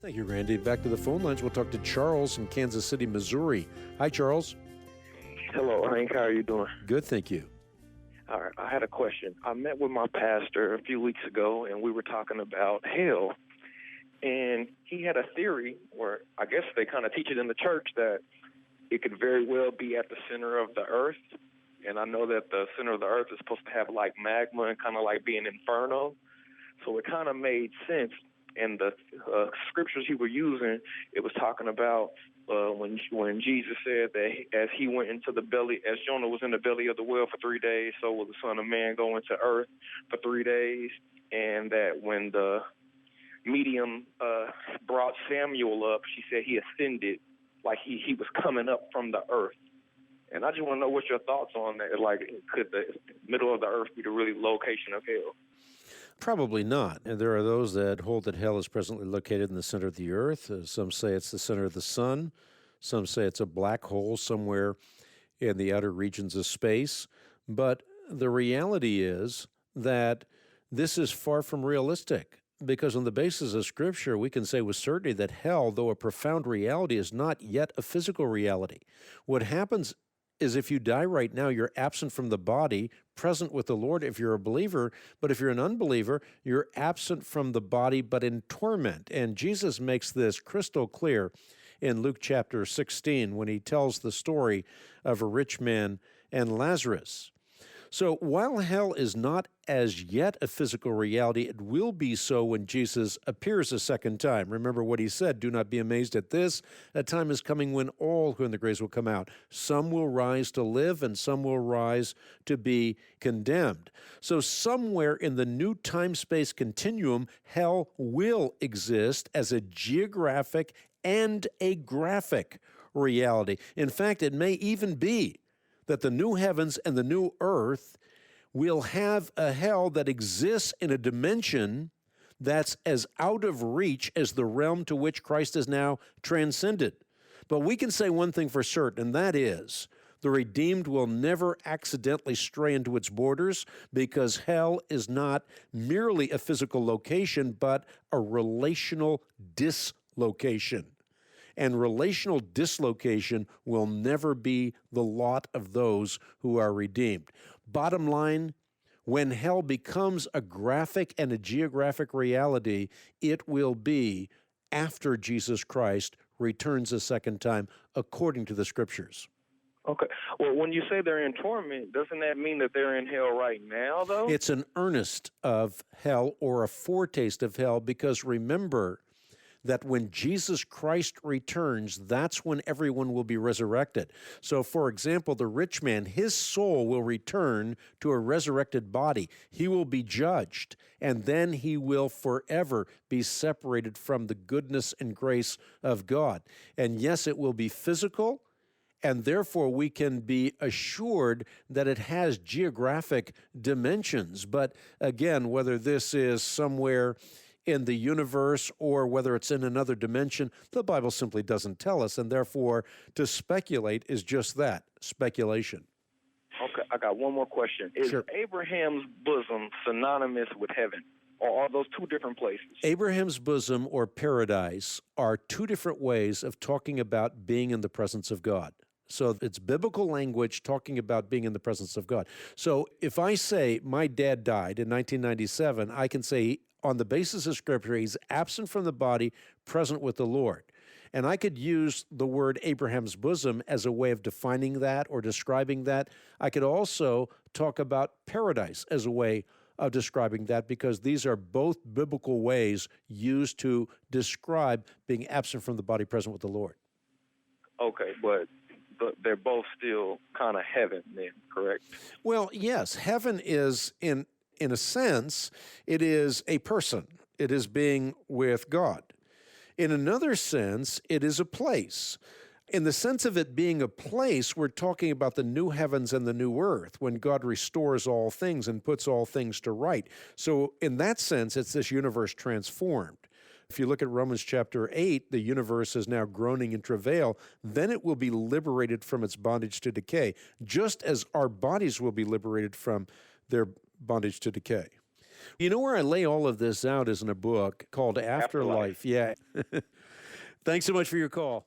Thank you, Randy. Back to the phone lines. We'll talk to Charles in Kansas City, Missouri. Hi, Charles. Hello, Hank. How are you doing? Good, thank you. All right. I had a question. I met with my pastor a few weeks ago, and we were talking about hell. And he had a theory where I guess they kind of teach it in the church that it could very well be at the center of the earth. And I know that the center of the earth is supposed to have like magma and kind of like be an inferno. So it kind of made sense. And the scriptures he was using, it was talking about when Jesus said that as he went into the belly, as Jonah was in the belly of the whale for 3 days, so will the Son of Man go into earth for 3 days. And that when the medium brought Samuel up, she said he ascended, like he was coming up from the earth. And I just want to know what your thoughts on that. Like, could the middle of the earth be the really location of hell? Probably not. And there are those that hold that hell is presently located in the center of the earth. Some say it's the center of the sun. Some say it's a black hole somewhere in the outer regions of space. But the reality is that this is far from realistic, because on the basis of Scripture, we can say with certainty that hell, though a profound reality, is not yet a physical reality. What happens is if you die right now, you're absent from the body, present with the Lord if you're a believer, but if you're an unbeliever, you're absent from the body but in torment. And Jesus makes this crystal clear in Luke chapter 16 when he tells the story of a rich man and Lazarus. So while hell is not as yet a physical reality, it will be so when Jesus appears a second time. Remember what he said, "Do not be amazed at this. A time is coming when all who are in the graves will come out. Some will rise to live, and some will rise to be condemned." So somewhere in the new time-space continuum, hell will exist as a geographic and a graphic reality. In fact, it may even be that the new heavens and the new earth will have a hell that exists in a dimension that's as out of reach as the realm to which Christ is now transcended. But we can say one thing for certain, and that is the redeemed will never accidentally stray into its borders, because hell is not merely a physical location, but a relational dislocation. And relational dislocation will never be the lot of those who are redeemed. Bottom line, when hell becomes a graphic and a geographic reality, it will be after Jesus Christ returns a second time, according to the Scriptures. Okay. Well, when you say they're in torment, doesn't that mean that they're in hell right now, though? It's an earnest of hell or a foretaste of hell, because remember that when Jesus Christ returns, that's when everyone will be resurrected. So, for example, the rich man, his soul will return to a resurrected body. He will be judged, and then he will forever be separated from the goodness and grace of God. And yes, it will be physical, and therefore we can be assured that it has geographic dimensions. But again, whether this is somewhere in the universe or whether it's in another dimension, the Bible simply doesn't tell us, and therefore to speculate is just that, speculation. Okay, I got one more question. Is Sure. Abraham's bosom synonymous with heaven, or are those two different places? Abraham's bosom or paradise are two different ways of talking about being in the presence of God. So it's biblical language talking about being in the presence of God. So if I say my dad died in 1997, I can say on the basis of Scripture, he's absent from the body, present with the Lord. And I could use the word Abraham's bosom as a way of defining that or describing that. I could also talk about paradise as a way of describing that, because these are both biblical ways used to describe being absent from the body, present with the Lord. Okay, but they're both still kind of heaven then, correct? Well, yes, heaven is, in a sense, it is a person. It is being with God. In another sense, it is a place. In the sense of it being a place, we're talking about the new heavens and the new earth, when God restores all things and puts all things to right. So in that sense, it's this universe transformed. If you look at Romans chapter 8, the universe is now groaning in travail, then it will be liberated from its bondage to decay, just as our bodies will be liberated from their bondage to decay. You know where I lay all of this out is in a book called Afterlife. Afterlife. Yeah. Thanks so much for your call.